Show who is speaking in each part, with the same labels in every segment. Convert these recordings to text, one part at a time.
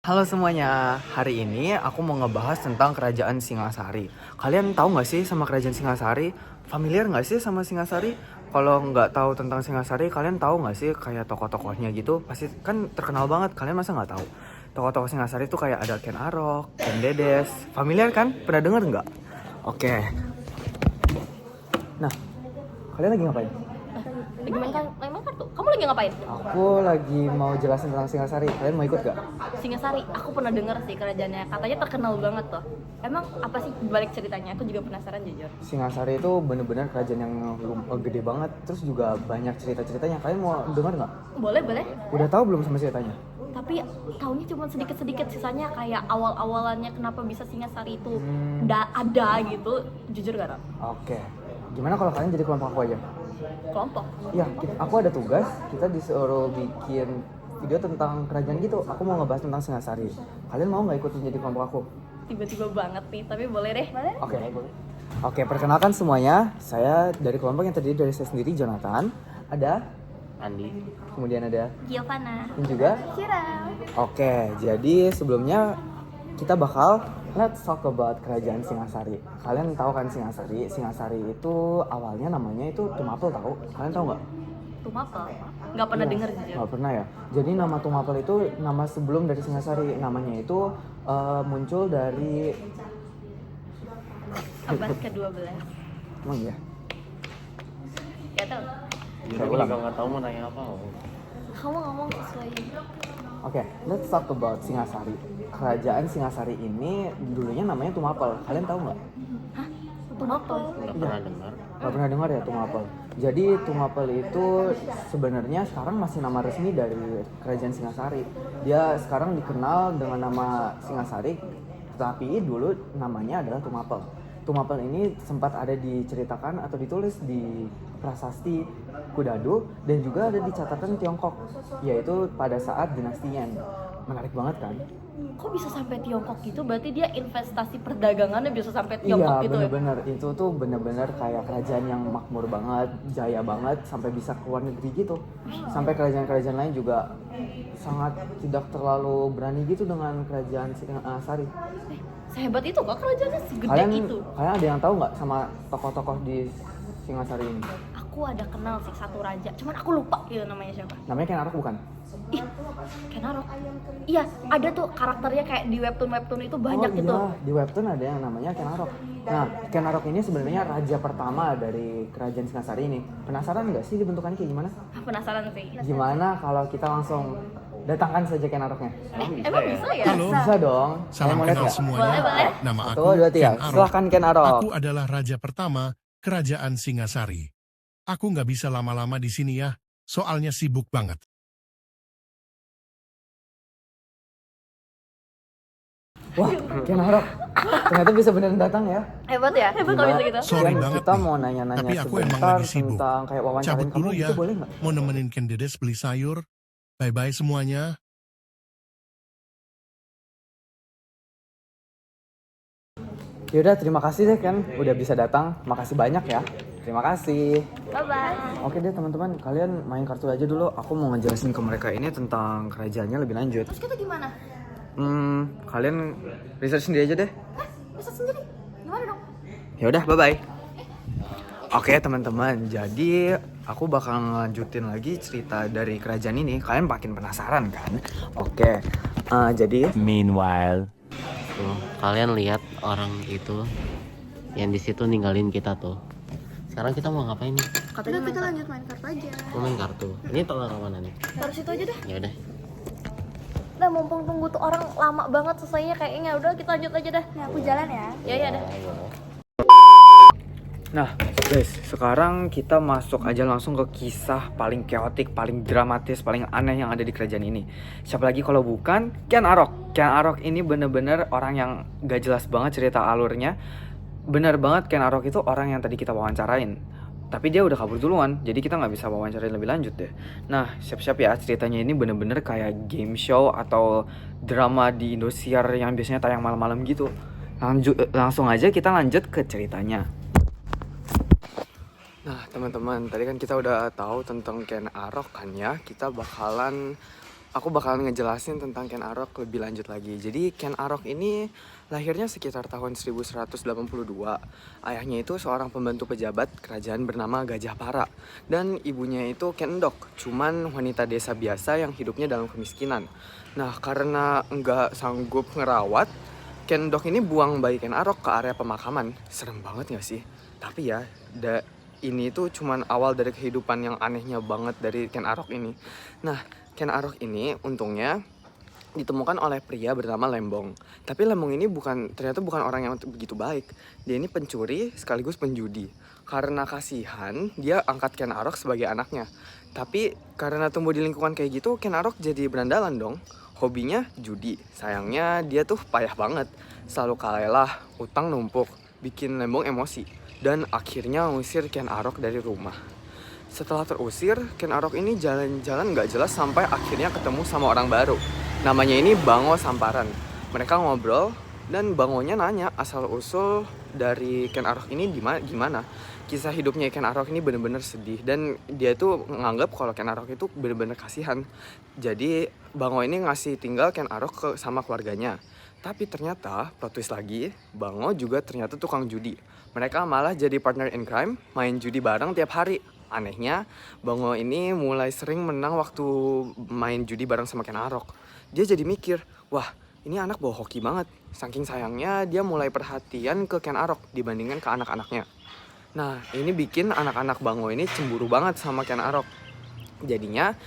Speaker 1: Halo semuanya, hari ini aku mau ngebahas tentang Kerajaan Singasari. Kalian tahu nggak sih sama Kerajaan Singasari? Familiar nggak sih sama Singasari? Kalau nggak tahu tentang Singasari, kalian tahu nggak sih kayak tokoh-tokohnya gitu? Pasti kan terkenal banget, kalian masa nggak tahu? Tokoh-tokoh Singasari tuh kayak ada Ken Arok, Ken Dedes. Familiar kan? Pernah denger nggak? Oke. Nah, kalian lagi ngapain?
Speaker 2: Lagi main kartu. Kamu lagi ngapain?
Speaker 1: Aku lagi mau jelasin tentang Singasari. Kalian mau ikut gak?
Speaker 2: Singasari. Aku pernah denger sih kerajaannya. Katanya terkenal banget tuh. Emang apa sih balik ceritanya? Aku juga penasaran jujur.
Speaker 1: Singasari itu bener-bener kerajaan yang gede banget. Terus juga banyak cerita-ceritanya. Kalian mau denger nggak?
Speaker 2: Boleh, boleh.
Speaker 1: Udah tahu belum sama ceritanya?
Speaker 2: Tapi taunya cuma sedikit-sedikit, sisanya kayak awal-awalannya kenapa bisa Singasari itu ada gitu. Jujur gak, Ram?
Speaker 1: Oke. Gimana kalau kalian jadi kelompok aku aja?
Speaker 2: Kelompok.
Speaker 1: Ya, aku ada tugas. Kita disuruh bikin video tentang kerajaan gitu. Aku mau ngebahas tentang Singasari. Kalian mau nggak ikut menjadi kelompok aku?
Speaker 2: Tiba-tiba banget nih, tapi boleh deh. Boleh?
Speaker 1: Oke. Oke, perkenalkan semuanya. Saya dari kelompok yang terdiri dari saya sendiri, Jonathan. Ada
Speaker 3: Andi.
Speaker 1: kemudian ada
Speaker 2: Giovanna.
Speaker 1: dan juga
Speaker 2: Kira.
Speaker 1: Oke, jadi sebelumnya kita bakal let's talk about Kerajaan Singasari. Kalian tahu kan Singasari? Singasari itu awalnya namanya itu Tumapel, tahu? Kalian tahu nggak?
Speaker 2: Tumapel. Nggak pernah denger jujur.
Speaker 1: Nggak pernah ya. Jadi nama Tumapel itu nama sebelum dari Singasari. Namanya itu muncul dari
Speaker 2: Abad ke-12.
Speaker 1: emang ya?
Speaker 2: Gak tau.
Speaker 3: Aku juga nggak tahu mau nanya apa.
Speaker 2: Kamu ngomong sesuai.
Speaker 1: Oke, let's talk about Singasari. Kerajaan Singasari ini dulunya namanya Tumapel. Kalian tahu nggak?
Speaker 2: Tumapel.
Speaker 3: Nggak pernah dengar.
Speaker 1: Gak pernah dengar ya Tumapel. Jadi Tumapel itu sebenarnya sekarang masih nama resmi dari Kerajaan Singasari. Dia sekarang dikenal dengan nama Singasari, tapi dulu namanya adalah Tumapel. Tumapel ini sempat ada diceritakan atau ditulis di prasasti Kudadu dan juga ada di catatan Tiongkok, yaitu pada saat dinasti Yan. Menarik banget kan?
Speaker 2: Kok bisa sampai Tiongkok gitu? Berarti dia investasi perdagangannya bisa sampai Tiongkok
Speaker 1: Iya,
Speaker 2: gitu
Speaker 1: bener-bener. Itu tuh bener-bener kayak kerajaan yang makmur banget, jaya banget, sampai bisa ke luar negeri gitu. Sampai kerajaan-kerajaan lain juga sangat tidak terlalu berani gitu dengan kerajaan Singasari.
Speaker 2: Sehebat itu kok kerajaannya segede
Speaker 1: Kalian,
Speaker 2: itu.
Speaker 1: kalian ada yang tahu nggak sama tokoh-tokoh di Singasari ini?
Speaker 2: Aku ada kenal sih satu raja, cuman aku lupa gitu namanya siapa.
Speaker 1: Namanya Ken Arok bukan?
Speaker 2: Ih, Ken Arok. Iya, ada tuh karakternya kayak di webtoon itu banyak
Speaker 1: oh,
Speaker 2: gitu.
Speaker 1: Iya, di webtoon ada yang namanya Ken Arok. Nah, Ken Arok ini sebenarnya raja pertama dari kerajaan Singasari ini. Penasaran nggak sih dibentukannya kayak gimana?
Speaker 2: Penasaran sih.
Speaker 1: Gimana kalau kita langsung datangkan saja Ken Aroknya?
Speaker 2: Emang bisa ya?
Speaker 4: Halo.
Speaker 1: Bisa dong.
Speaker 4: Salam
Speaker 1: mau lihat
Speaker 4: kenal
Speaker 1: nggak?
Speaker 4: semuanya.
Speaker 2: Boleh, boleh.
Speaker 4: Nama aku
Speaker 1: Satu, dua, tiga.
Speaker 4: Ken Arok.
Speaker 1: Silahkan Ken Arok.
Speaker 4: Aku adalah raja pertama Kerajaan Singasari. Aku nggak bisa lama-lama di sini ya, soalnya sibuk banget.
Speaker 1: Wah, Ken Arok. Ternyata bisa beneran datang ya.
Speaker 2: Hebat ya? Hebat kalau bisa gitu.
Speaker 4: Sorry
Speaker 1: Dan
Speaker 4: banget
Speaker 1: kita
Speaker 4: nih,
Speaker 1: mau nanya-nanya
Speaker 4: tapi aku emang
Speaker 1: sebentar
Speaker 4: lagi sibuk.
Speaker 1: tentang kayak wawancarain
Speaker 4: Cabut
Speaker 1: kamu
Speaker 4: dulu ya,
Speaker 1: gitu boleh nggak?
Speaker 4: mau nemenin Ken Dedes beli sayur. Bye-bye semuanya.
Speaker 1: Yaudah, terima kasih deh Ken, udah bisa datang. Makasih banyak ya. Terima kasih.
Speaker 2: Bye-bye.
Speaker 1: Oke deh teman-teman, kalian main kartu aja dulu. Aku mau ngejelasin ke mereka ini tentang kerajaannya lebih lanjut.
Speaker 2: Terus kita gimana?
Speaker 1: Kalian research sendiri aja deh.
Speaker 2: Bisa sendiri? Gimana dong?
Speaker 1: Ya udah, bye-bye. Oke teman-teman, jadi aku bakal ngelanjutin lagi cerita dari kerajaan ini. Kalian makin penasaran kan? Oke, jadi
Speaker 3: Meanwhile, tuh kalian lihat orang itu yang di situ ninggalin kita tuh. Sekarang kita mau ngapain nih?
Speaker 2: Katanya kita lanjut main kartu aja.
Speaker 3: Mau main kartu. Ini telur mana nih?
Speaker 2: Taruh situ aja deh.
Speaker 3: Ya udah.
Speaker 2: Nah, mumpung tunggu tuh orang lama banget selesainya kayaknya. Udah kita lanjut aja dah. Nah, aku jalan ya. Ya ya dah.
Speaker 3: Ayo.
Speaker 1: Nah guys, sekarang kita masuk aja langsung ke kisah paling chaotic, paling dramatis, paling aneh yang ada di kerajaan ini. Siapa lagi kalau bukan Ken Arok. Ken Arok ini bener-bener orang yang gak jelas banget cerita alurnya. Bener banget Ken Arok itu orang yang tadi kita wawancarain. Tapi dia udah kabur duluan, jadi kita gak bisa wawancarain lebih lanjut deh. Nah, siap-siap ya, ceritanya ini bener-bener kayak game show atau drama di Indosiar yang biasanya tayang malam-malam gitu. Langsung aja kita lanjut ke ceritanya. Nah teman-teman, tadi kan kita udah tahu tentang Ken Arok kan ya. Kita bakalan aku bakalan ngejelasin tentang Ken Arok lebih lanjut lagi. Jadi Ken Arok ini lahirnya sekitar tahun 1182. Ayahnya itu seorang pembantu pejabat kerajaan bernama Gajah Para. Dan ibunya itu Ken Endok, cuman wanita desa biasa yang hidupnya dalam kemiskinan. Nah, karena nggak sanggup ngerawat, Ken Endok ini buang bayi Ken Arok ke area pemakaman. Serem banget gak sih? Tapi ya, ini tuh cuman awal dari kehidupan yang anehnya banget dari Ken Arok ini. Nah, Ken Arok ini untungnya ditemukan oleh pria bernama Lembong. Tapi Lembong ini ternyata bukan orang yang begitu baik. Dia ini pencuri sekaligus penjudi. Karena kasihan, dia angkat Ken Arok sebagai anaknya. Tapi karena tumbuh di lingkungan kayak gitu, Ken Arok jadi berandalan dong. Hobinya judi. Sayangnya dia tuh payah banget. Selalu kalah, utang numpuk, bikin Lembong emosi. Dan akhirnya ngusir Ken Arok dari rumah. Setelah terusir, Ken Arok ini jalan-jalan gak jelas sampai akhirnya ketemu sama orang baru. Namanya ini Bango Samparan. Mereka ngobrol dan Bangonya nanya asal-usul dari Ken Arok ini gimana. Kisah hidupnya Ken Arok ini bener-bener sedih. Dan dia itu menganggap kalau Ken Arok itu bener-bener kasihan. Jadi Bango ini ngasih tinggal Ken Arok sama keluarganya. Tapi ternyata, plot twist lagi, Bango juga ternyata tukang judi. Mereka malah jadi partner in crime, main judi bareng tiap hari. Anehnya, Bango ini mulai sering menang waktu main judi bareng sama Ken Arok. Dia jadi mikir, wah ini anak bawa hoki banget. Saking sayangnya dia mulai perhatian ke Ken Arok dibandingkan ke anak-anaknya. Nah, ini bikin anak-anak Bango ini cemburu banget sama Ken Arok. Jadinya,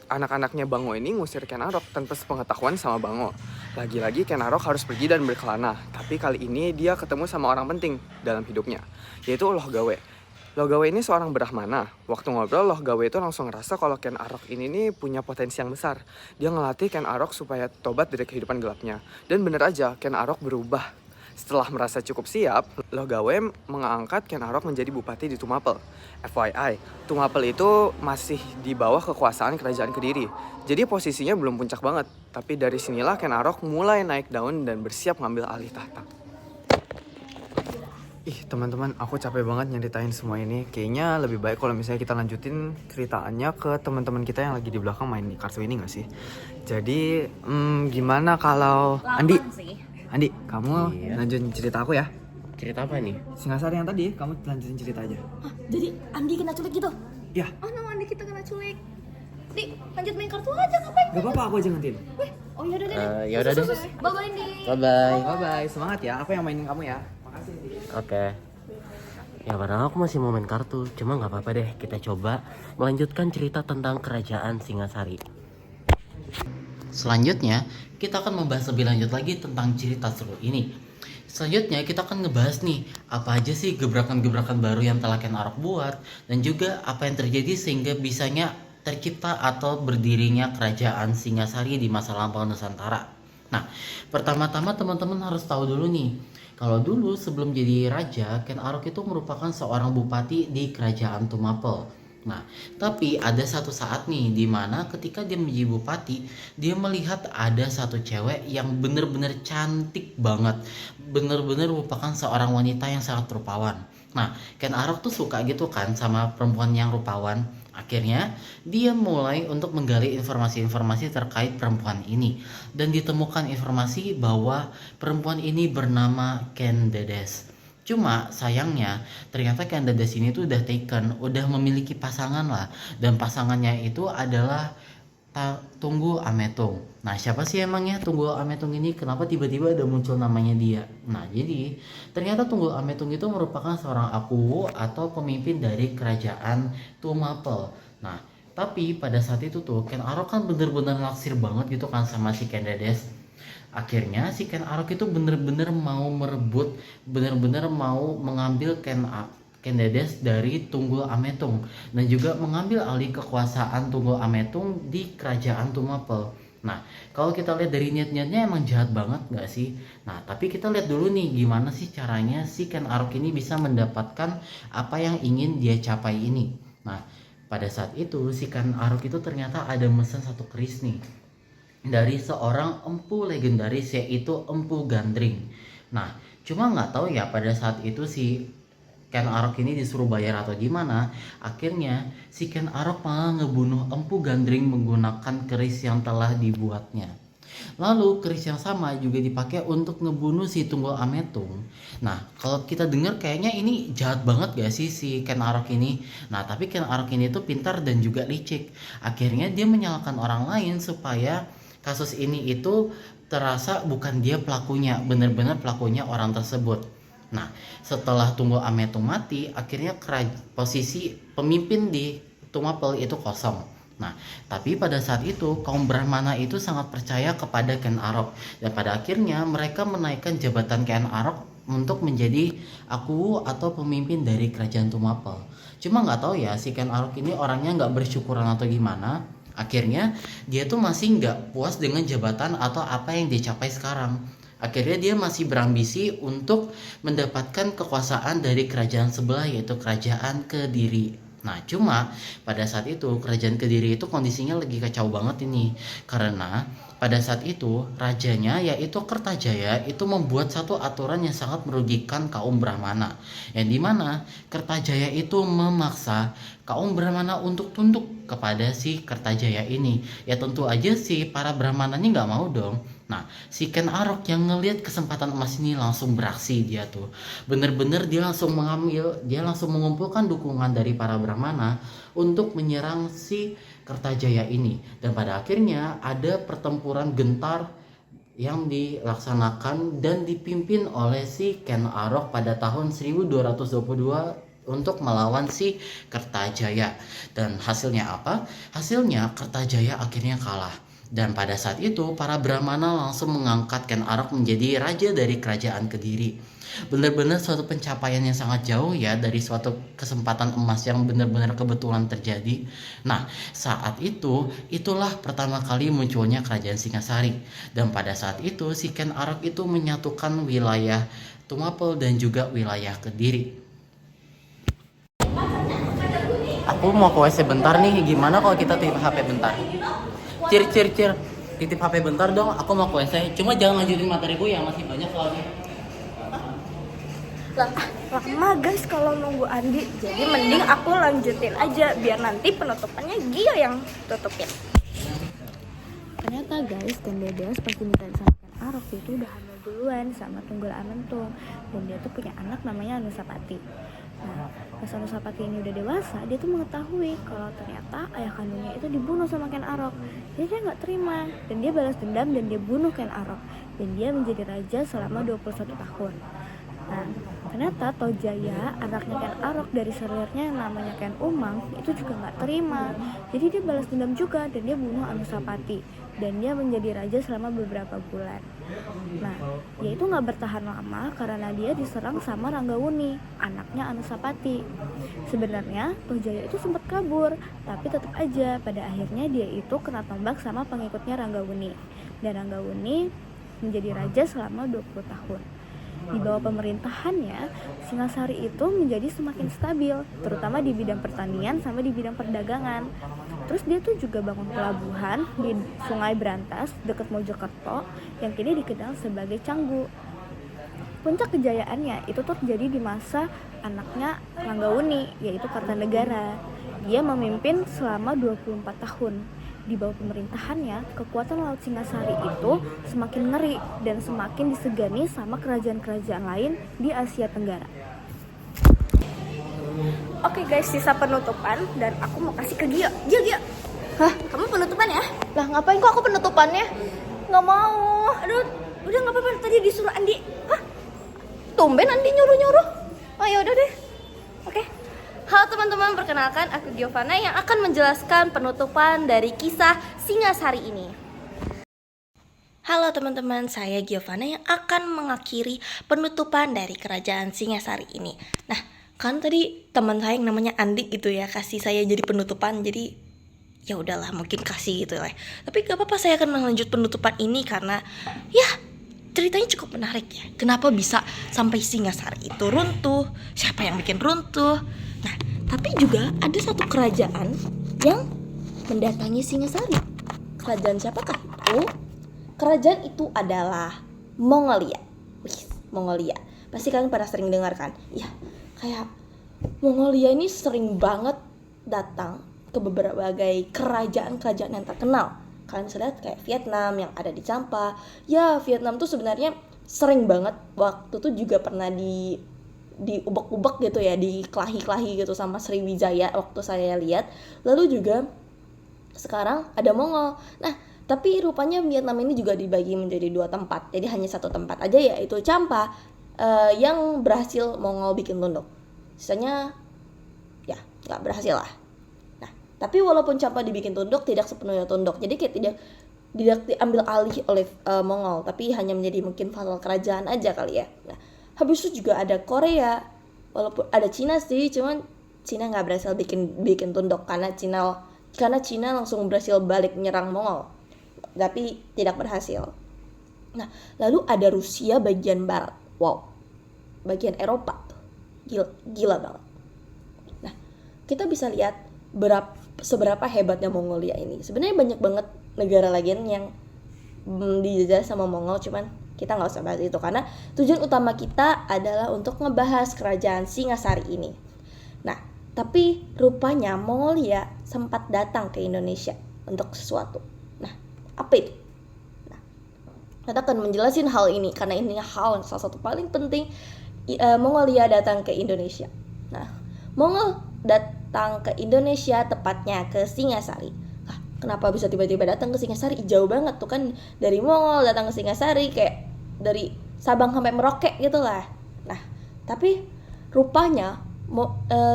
Speaker 1: anak-anaknya Bango ini ngusir Ken Arok tanpa sepengetahuan sama Bango. Lagi-lagi Ken Arok harus pergi dan berkelana. Tapi kali ini dia ketemu sama orang penting dalam hidupnya, yaitu Loh Gawe. Loh Gawe ini seorang Brahmana. Waktu ngobrol, Loh Gawe itu langsung ngerasa kalau Ken Arok ini nih punya potensi yang besar. Dia ngelatih Ken Arok supaya tobat dari kehidupan gelapnya. Dan bener aja, Ken Arok berubah. Setelah merasa cukup siap, Loh Gawe mengangkat Ken Arok menjadi bupati di Tumapel. FYI, Tumapel itu masih di bawah kekuasaan kerajaan Kediri. Jadi posisinya belum puncak banget. Tapi dari sinilah Ken Arok mulai naik daun dan bersiap ngambil alih tahta. Ih teman-teman, aku capek banget nyeritain semua ini. Kayaknya lebih baik kalau misalnya kita lanjutin ceritaannya ke teman-teman kita yang lagi di belakang main di kartu ini gak sih? Jadi gimana kalau Andi? Andi, kamu lanjutin cerita aku ya.
Speaker 3: Cerita apa nih?
Speaker 1: Singasari yang tadi, kamu lanjutin cerita aja.
Speaker 2: Hah, jadi Andi kena culik gitu?
Speaker 1: Ya,
Speaker 2: Oh no, Andi kita kena culik. Di, lanjut main kartu aja, ngapain?
Speaker 1: gak apa-apa, aku aja ngantin.
Speaker 2: Weh, oh yaudah deh.
Speaker 3: Yaudah deh.
Speaker 2: Bye-bye, Andi.
Speaker 3: Bye-bye.
Speaker 1: Bye-bye, semangat ya, aku yang mainin kamu ya. Makasih Andi.
Speaker 3: Oke. Ya padahal aku masih mau main kartu, cuma nggak apa-apa deh. Kita coba melanjutkan cerita tentang kerajaan Singasari. Selanjutnya, kita akan membahas lebih lanjut lagi tentang cerita seru ini. Selanjutnya kita akan ngebahas nih, apa aja sih gebrakan-gebrakan baru yang telah Ken Arok buat, dan juga apa yang terjadi sehingga bisanya tercipta atau berdirinya kerajaan Singasari di masa lampau Nusantara. Nah, pertama-tama teman-teman harus tahu dulu nih, kalau dulu sebelum jadi raja, Ken Arok itu merupakan seorang bupati di kerajaan Tumapel. Nah, tapi ada satu saat nih di mana ketika dia menjadi bupati, dia melihat ada satu cewek yang bener-bener cantik banget. Bener-bener merupakan seorang wanita yang sangat rupawan. Nah, Ken Arok tuh suka gitu kan sama perempuan yang rupawan. Akhirnya, dia mulai untuk menggali informasi-informasi terkait perempuan ini. Dan ditemukan informasi bahwa perempuan ini bernama Ken Dedes. Cuma sayangnya ternyata Ken Dedes ini tuh udah taken, udah memiliki pasangan lah. Dan pasangannya itu adalah Tunggul Ametung. Nah, siapa sih emangnya Tunggul Ametung ini? Kenapa tiba-tiba ada muncul namanya dia? Nah, jadi ternyata Tunggul Ametung itu merupakan seorang akuwu atau pemimpin dari kerajaan Tumapel. Nah, tapi pada saat itu tuh Ken Arok kan bener-bener naksir banget gitu kan sama si Ken Dedes. Akhirnya si Ken Arok itu bener-bener mau merebut, bener-bener mau mengambil Ken Dedes dari Tunggul Ametung dan juga mengambil alih kekuasaan Tunggul Ametung di kerajaan Tumapel. Nah, kalau kita lihat dari niat-niatnya emang jahat banget gak sih? Nah, tapi kita lihat dulu nih gimana sih caranya si Ken Arok ini bisa mendapatkan apa yang ingin dia capai ini. Nah, pada saat itu si Ken Arok itu ternyata ada mesen satu keris nih dari seorang empu legendaris yaitu Empu Gandring. Nah, cuma nggak tahu ya pada saat itu si Ken Arok ini disuruh bayar atau gimana, akhirnya si Ken Arok malah ngebunuh Empu Gandring menggunakan keris yang telah dibuatnya. Lalu keris yang sama juga dipakai untuk ngebunuh si Tunggul Ametung. Nah, kalau kita dengar kayaknya ini jahat banget gak sih si Ken Arok ini? Nah, tapi Ken Arok ini tuh pintar dan juga licik. Akhirnya dia menyalahkan orang lain supaya kasus ini itu terasa bukan dia pelakunya, benar-benar pelakunya orang tersebut. Nah, setelah Tunggul Ametung mati, akhirnya posisi pemimpin di Tumapel itu kosong. Nah, tapi pada saat itu kaum Brahmana itu sangat percaya kepada Ken Arok, dan pada akhirnya mereka menaikkan jabatan Ken Arok untuk menjadi aku atau pemimpin dari kerajaan Tumapel. Cuma nggak tahu ya si Ken Arok ini orangnya nggak bersyukuran atau gimana. Akhirnya dia tuh masih nggak puas dengan jabatan atau apa yang dia capai sekarang. Akhirnya dia masih berambisi untuk mendapatkan kekuasaan dari kerajaan sebelah, yaitu kerajaan Kediri. Nah, cuma pada saat itu kerajaan Kediri itu kondisinya lagi kacau banget ini, karena pada saat itu rajanya yaitu Kertajaya itu membuat satu aturan yang sangat merugikan kaum Brahmana, yang dimana Kertajaya itu memaksa kaum Brahmana untuk tunduk kepada si Kertajaya ini. Ya tentu aja si para Brahmana ini nggak mau dong. Nah, si Ken Arok yang ngelihat kesempatan emas ini langsung beraksi. Dia tuh bener-bener dia langsung mengumpulkan dukungan dari para Brahmana untuk menyerang si Kertajaya ini. Dan pada akhirnya ada pertempuran gentar yang dilaksanakan dan dipimpin oleh si Ken Arok pada tahun 1222 untuk melawan si Kertajaya. Dan hasilnya apa? Hasilnya Kertajaya akhirnya kalah. Dan pada saat itu para Brahmana langsung mengangkat Ken Arok menjadi raja dari kerajaan Kediri. Benar-benar suatu pencapaian yang sangat jauh ya dari suatu kesempatan emas yang benar-benar kebetulan terjadi. Nah, saat itu itulah pertama kali munculnya kerajaan Singasari. Dan pada saat itu si Ken Arok itu menyatukan wilayah Tumapel dan juga wilayah Kediri. Aku mau ke WC bentar nih, gimana kalau kita titip HP bentar? Cir, titip HP bentar dong, aku mau ke WC. Cuma jangan lanjutin materiku ya, masih banyak soalnya.
Speaker 2: Lama guys kalau nunggu Andi, jadi mending aku lanjutin aja biar nanti penutupannya Gio yang tutupin. Ternyata guys, dan Dedes pas dimintain sama Ken Arok itu udah hamil duluan sama Tunggul Ametung, dan dia tuh punya anak namanya Anusapati. Nah, pas Anusapati ini udah dewasa, dia tuh mengetahui kalau ternyata ayah kandungnya itu dibunuh sama Ken Arok. Jadi dia nggak terima, dan dia balas dendam dan dia bunuh Ken Arok, dan dia menjadi raja selama 21 tahun. Nah, ternyata Tojaya, anaknya Ken Arok dari selirnya yang namanya Ken Umang, itu juga nggak terima. Jadi dia balas dendam juga dan dia bunuh Anusapati, dan dia menjadi raja selama beberapa bulan. Nah, dia itu nggak bertahan lama karena dia diserang sama Ranggawuni, anaknya Anusapati. Sebenarnya Tojaya itu sempat kabur, tapi tetap aja pada akhirnya dia itu kena tombak sama pengikutnya Ranggawuni, dan Ranggawuni menjadi raja selama 20 tahun. Di bawah pemerintahannya, Singasari itu menjadi semakin stabil, terutama di bidang pertanian sama di bidang perdagangan. Terus dia tuh juga bangun pelabuhan di Sungai Brantas dekat Mojokerto yang kini dikenal sebagai Canggu. Puncak kejayaannya itu tuh terjadi di masa anaknya Ranggawuni, yaitu Kartanegara. Dia memimpin selama 24 tahun. Di bawah pemerintahannya, kekuatan Laut Singasari itu semakin ngeri dan semakin disegani sama kerajaan-kerajaan lain di Asia Tenggara. Oke guys, sisa penutupan dan aku mau kasih ke Gio. Gio. Hah? Kamu penutupan ya? Lah ngapain kok aku penutupannya? Nggak mau. Aduh, udah nggak apa-apa. Tadi disuruh Andi. Hah? Tumben Andi nyuruh-nyuruh. Oh ya udah deh. Oke. Halo teman-teman, perkenalkan aku Giovanna yang akan menjelaskan penutupan dari kisah Singasari ini. Halo teman-teman, saya Giovanna yang akan mengakhiri penutupan dari kerajaan Singasari ini. Nah, kan tadi teman saya yang namanya Andi gitu ya, kasih saya jadi penutupan, jadi ya udahlah mungkin kasih gitu lah. Tapi gak apa-apa, saya akan melanjut penutupan ini karena ya ceritanya cukup menarik ya. Kenapa bisa sampai Singasari itu runtuh? Siapa yang bikin runtuh? Nah, tapi juga ada satu kerajaan yang mendatangi Singasari. Kerajaan siapakah itu? Kerajaan itu adalah Mongolia. Mongolia. Pasti kalian pada sering dengar kan? Ya, kayak
Speaker 5: Mongolia ini sering banget datang ke berbagai kerajaan-kerajaan yang terkenal. Kalian bisa lihat kayak Vietnam yang ada di Champa. Ya, Vietnam tuh sebenarnya sering banget, waktu tuh juga pernah diubek-ubek gitu ya, dikelahi-kelahi gitu sama Sriwijaya waktu saya lihat. Lalu juga sekarang ada Mongol. Nah, tapi rupanya Vietnam ini juga dibagi menjadi 2 tempat. Jadi hanya satu tempat aja, yaitu Champa yang berhasil Mongol bikin tunduk. Sisanya ya nggak berhasil lah. Nah, tapi walaupun Champa dibikin tunduk, tidak sepenuhnya tunduk. Jadi kayak tidak diambil alih oleh Mongol, tapi hanya menjadi mungkin fasal kerajaan aja kali ya. Nah, habis itu juga ada Korea, walaupun ada Cina sih, cuman Cina nggak berhasil bikin tunduk karena Cina langsung berhasil balik nyerang Mongol, tapi tidak berhasil. Nah, lalu ada Rusia bagian barat, bagian Eropa tuh, gila banget. Nah, kita bisa lihat seberapa hebatnya Mongolia ini. Sebenarnya banyak banget negara lain yang dijajah sama Mongol, cuman kita nggak usah bahas itu karena tujuan utama kita adalah untuk ngebahas kerajaan Singasari ini. Nah, tapi rupanya Mongolia sempat datang ke Indonesia untuk sesuatu. Nah, apa itu? Nah, kita akan menjelasin hal ini karena ini hal yang salah satu paling penting. Mongolia datang ke Indonesia. Nah, Mongol datang ke Indonesia, tepatnya ke Singasari. Kenapa bisa tiba-tiba datang ke Singasari? Jauh banget tuh kan, dari Mongol datang ke Singasari kayak dari Sabang sampai Merauke gitu lah. Nah, tapi rupanya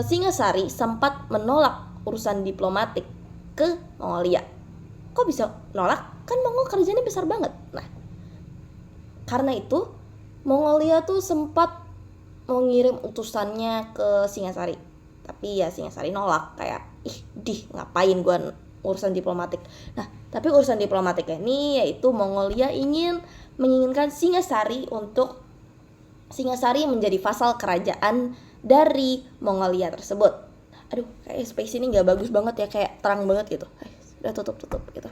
Speaker 5: Singasari sempat menolak urusan diplomatik ke Mongolia. Kok bisa nolak? Kan Mongol kerajanya besar banget. Nah, karena itu Mongolia tuh sempat mengirim utusannya ke Singasari. Tapi ya Singasari nolak, kayak ngapain gua urusan diplomatik. Nah, tapi urusan diplomatik ini yaitu Mongolia menginginkan Singasari menjadi vasal kerajaan dari Mongolia tersebut. Aduh, kayak space ini nggak bagus banget ya, kayak terang banget gitu. Udah tutup gitu.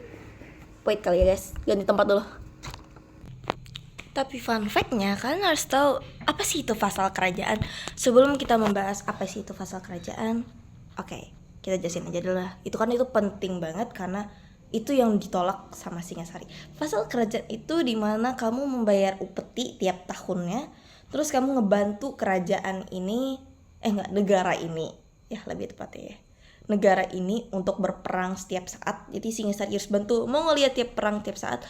Speaker 5: Wait kali ya guys, ganti tempat dulu. Tapi fun fact-nya, kalian harus tahu apa sih itu vasal kerajaan. Sebelum kita membahas apa sih itu vasal kerajaan, oke, kita jelasin aja dulu lah. Itu penting banget karena itu yang ditolak sama Singasari. Vasal kerajaan itu dimana kamu membayar upeti tiap tahunnya, terus kamu ngebantu kerajaan ini, negara ini, ya lebih tepatnya ya, negara ini untuk berperang setiap saat. Jadi Singasari harus bantu Mongolia tiap perang tiap saat,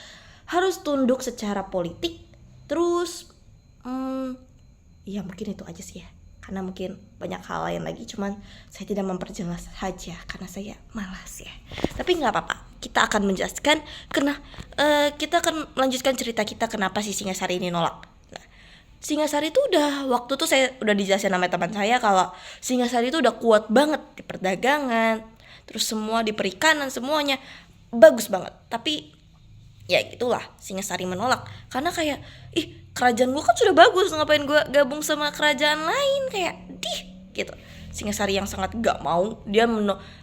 Speaker 5: harus tunduk secara politik. Terus ya mungkin itu aja sih ya, karena mungkin banyak hal lain lagi, cuman saya tidak memperjelas saja karena saya malas ya. Tapi nggak apa-apa, kita akan menjelaskan kita akan melanjutkan cerita kita kenapa si Singasari ini nolak. Nah, Singasari itu waktu itu saya udah dijelasin sama teman saya kalau Singasari itu udah kuat banget di perdagangan, terus semua di perikanan, semuanya bagus banget. Tapi ya gitulah, Singasari menolak karena kayak kerajaan gue kan sudah bagus, ngapain gue gabung sama kerajaan lain, kayak gitu. Singasari yang sangat gak mau, dia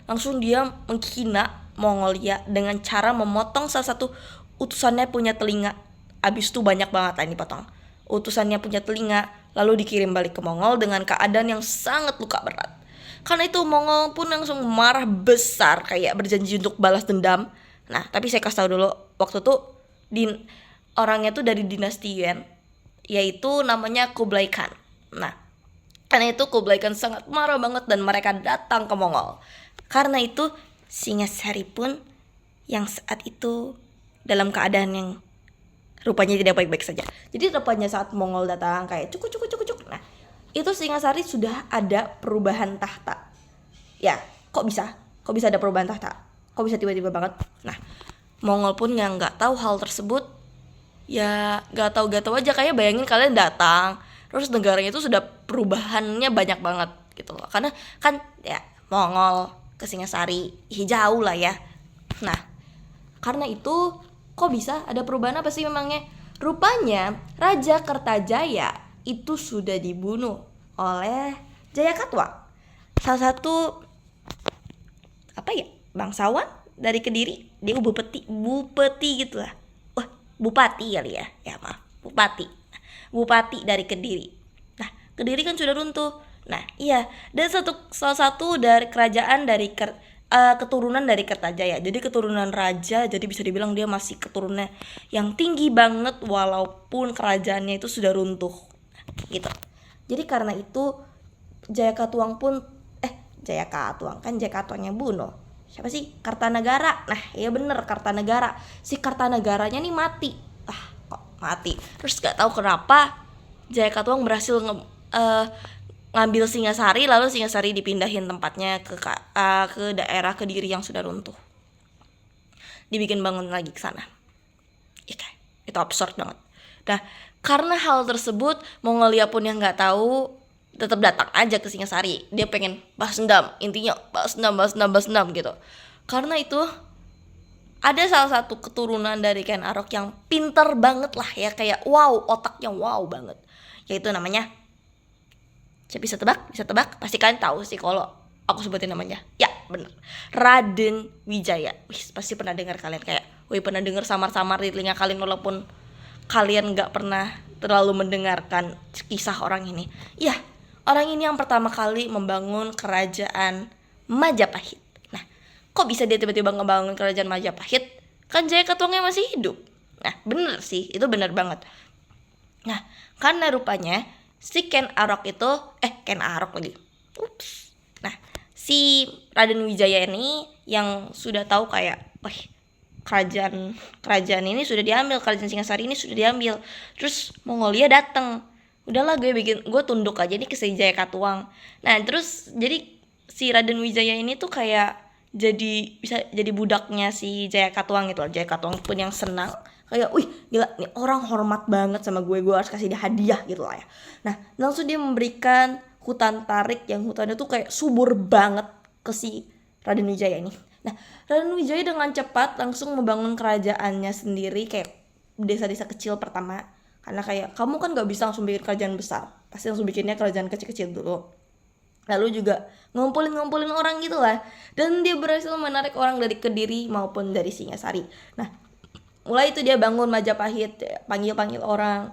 Speaker 5: langsung menghina Mongolia dengan cara memotong salah satu utusannya punya telinga. Abis itu banyak banget lah ini potong. Utusannya punya telinga lalu dikirim balik ke Mongol dengan keadaan yang sangat luka berat. Karena itu Mongol pun langsung marah besar, kayak berjanji untuk balas dendam. Nah, tapi saya kasih tahu dulu, waktu itu orangnya tuh dari dinasti Yuan, yaitu namanya Kublai Khan. Nah, karena itu Kublai Khan sangat marah banget dan mereka datang ke Mongol. Karena itu Singasari pun yang saat itu dalam keadaan yang rupanya tidak baik-baik saja. Jadi rupanya saat Mongol datang kayak cuk. Nah, itu Singasari sudah ada perubahan tahta. Ya, kok bisa ada perubahan tahta? Kok bisa tiba-tiba banget? Nah, Mongol pun nggak tahu hal tersebut. Ya nggak tahu aja, kayak bayangin kalian datang, terus negaranya itu sudah perubahannya banyak banget gitu loh. Karena kan ya Mongol ke Singasari jauh lah ya. Nah, karena itu kok bisa ada perubahan apa sih memangnya? Rupanya Raja Kertajaya itu sudah dibunuh oleh Jayakatwa, salah satu bangsawan dari Kediri. Dia bupati gitu lah. Bupati kali ya maaf, bupati dari Kediri. Nah, Kediri kan sudah runtuh. Nah, iya, dan salah satu dari kerajaan dari keturunan dari Kertajaya. Jadi keturunan raja, jadi bisa dibilang dia masih keturunan yang tinggi banget walaupun kerajaannya itu sudah runtuh. Gitu. Jadi karena itu Jayakatwang pun Jayakatwang kan Jayakatwangnya bunuh. Siapa sih? Kartanegara. Nah, iya bener Kartanegara. Si Kartanegaranya nih mati. Kok mati? Terus gak tahu kenapa Jayakatwang berhasil ngambil Singasari, lalu Singasari dipindahin tempatnya ke daerah Kediri yang sudah runtuh. Dibikin bangun lagi ke sana. Itu absurd banget. Nah, karena hal tersebut Mongolia pun yang nggak tahu tetap datang aja ke Singasari. Dia pengen balas dendam, intinya balas dendam gitu. Karena itu ada salah satu keturunan dari Ken Arok yang pinter banget lah ya, kayak wow, otaknya wow banget. Yaitu namanya, saya bisa tebak, pasti kalian tahu sih kalau aku sebutin namanya. Ya, bener. Raden Wijaya. Pasti pernah dengar kalian, kayak pernah dengar samar-samar di telinga kalian walaupun kalian gak pernah terlalu mendengarkan kisah orang ini. Ya, orang ini yang pertama kali membangun kerajaan Majapahit. Nah, kok bisa dia tiba-tiba ngebangun kerajaan Majapahit? Kan Jayakatwangnya masih hidup. Nah, bener sih, itu bener banget. Nah, karena rupanya si Ken Arok itu Ken Arok lagi. Nah, si Raden Wijaya ini yang sudah tahu kayak kerajaan ini sudah diambil, kerajaan Singasari ini sudah diambil. Terus Mongolia datang. Udahlah gue tunduk aja nih ke si Jayakatwang. Nah, terus jadi si Raden Wijaya ini tuh kayak bisa jadi budaknya si Jayakatwang gitu loh. Jayakatwang pun yang senang, kayak gila nih orang hormat banget sama gue harus kasih dia hadiah gitu lah ya. Nah, langsung dia memberikan hutan tarik yang hutannya tuh kayak subur banget ke si Raden Wijaya ini. Nah, Raden Wijaya dengan cepat langsung membangun kerajaannya sendiri, kayak desa-desa kecil pertama. Karena kayak kamu kan gak bisa langsung bikin kerajaan besar, pasti langsung bikinnya kerajaan kecil-kecil dulu. Lalu juga ngumpulin orang gitu lah. Dan dia berhasil menarik orang dari Kediri maupun dari Singasari. Nah, mulai itu dia bangun Majapahit, panggil orang.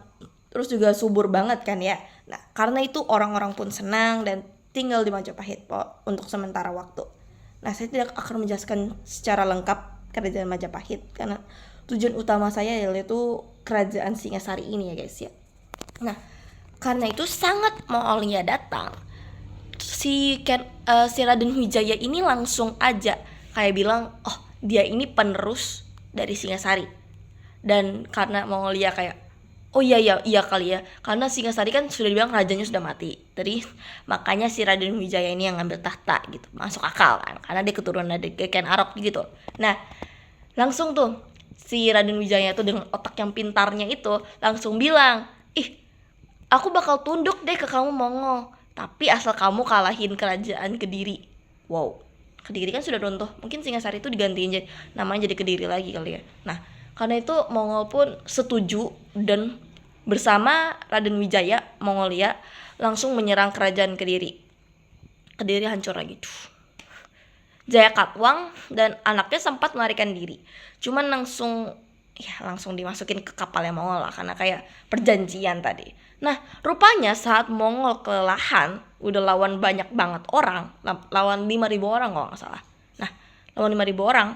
Speaker 5: Terus juga subur banget kan ya. Nah, karena itu orang-orang pun senang dan tinggal di Majapahit untuk sementara waktu. Nah, saya tidak akan menjelaskan secara lengkap kerajaan Majapahit karena tujuan utama saya yaitu kerajaan Singasari ini ya guys ya. Nah, karena itu sangat Mongolia datang. Si Raden Wijaya ini langsung aja kayak bilang, dia ini penerus dari Singasari. Dan karena Mongolia kayak iya kali ya, karena Singasari kan sudah dibilang rajanya sudah mati. Jadi makanya si Raden Wijaya ini yang ngambil tahta gitu. Masuk akal kan, karena dia keturunan dari Ken Arok gitu. Nah, langsung tuh si Raden Wijaya tuh dengan otak yang pintarnya itu langsung bilang, aku bakal tunduk deh ke kamu Mongol, tapi asal kamu kalahin kerajaan Kediri. Wow, Kediri kan sudah runtuh, mungkin Singasari itu digantiin namanya jadi Kediri lagi kali ya. Nah, karena itu Mongol pun setuju dan bersama Raden Wijaya Mongolia langsung menyerang kerajaan Kediri. Kediri hancur lagi. Jayakatwang dan anaknya sempat melarikan diri. Cuman langsung dimasukin ke kapalnya Mongol lah karena kayak perjanjian tadi. Nah, rupanya saat Mongol kelelahan, udah lawan banyak banget orang, lawan 5.000 orang kalau nggak salah. Nah, lawan 5.000 orang.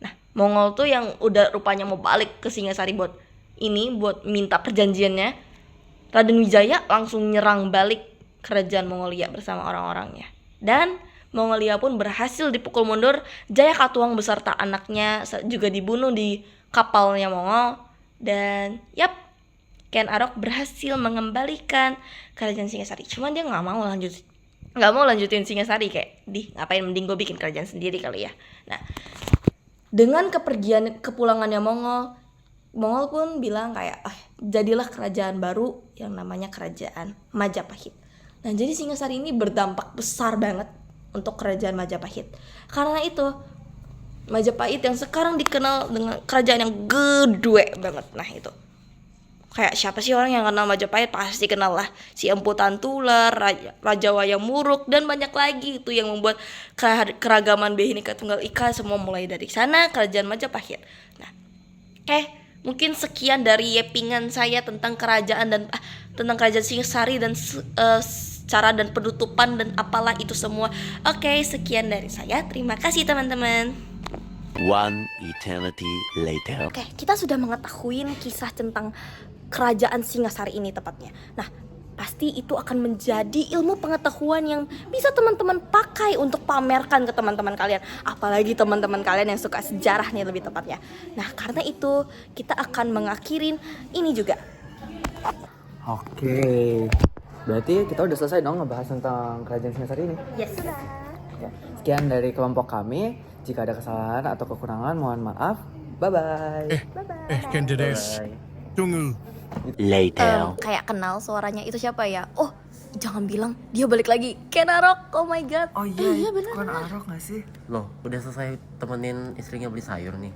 Speaker 5: Nah, Mongol tuh yang udah rupanya mau balik ke Singasari buat minta perjanjiannya. Raden Wijaya langsung nyerang balik kerajaan Mongolia bersama orang-orangnya. Dan Mongolia pun berhasil dipukul mundur. Jayakatwang beserta anaknya juga dibunuh di kapalnya Mongol. Dan Ken Arok berhasil mengembalikan kerajaan Singasari. Cuman dia nggak mau lanjutin Singasari, kayak ngapain, mending gue bikin kerajaan sendiri kali ya. Nah, dengan kepulangannya Mongol pun bilang kayak jadilah kerajaan baru yang namanya kerajaan Majapahit. Nah, jadi Singasari ini berdampak besar banget untuk kerajaan Majapahit. Karena itu Majapahit yang sekarang dikenal dengan kerajaan yang gede banget. Nah, itu kayak siapa sih orang yang kenal Majapahit? Pasti kenal lah si Empu Tantular, Raja Wayang Muruk, dan banyak lagi itu yang membuat keragaman Bhinneka Tunggal Ika semua mulai dari sana, kerajaan Majapahit. Nah, mungkin sekian dari yepingan saya tentang kerajaan dan tentang kerajaan Singasari dan cara dan penutupan dan apalah itu semua. Oke, sekian dari saya. Terima kasih teman-teman.
Speaker 6: One eternity later.
Speaker 5: Oke, kita sudah mengetahui kisah tentang kerajaan Singasari ini tepatnya. Nah, pasti itu akan menjadi ilmu pengetahuan yang bisa teman-teman pakai untuk pamerkan ke teman-teman kalian. Apalagi teman-teman kalian yang suka sejarah nih lebih tepatnya. Nah, karena itu kita akan mengakhirin ini juga.
Speaker 1: Oke. Berarti kita udah selesai dong ngebahas tentang kerajaan Singasari ini.
Speaker 5: Yes.
Speaker 1: Ya. Sekian dari kelompok kami. Jika ada kesalahan atau kekurangan, mohon maaf. Bye-bye.
Speaker 4: Kendedes. Tunggu.
Speaker 6: Later.
Speaker 5: Kayak kenal suaranya itu siapa ya? Oh, jangan bilang dia balik lagi. Ken Arok. Oh my god.
Speaker 1: Oh iya, bener. Bukan Arok gak sih?
Speaker 3: Loh, udah selesai temenin istrinya beli sayur nih.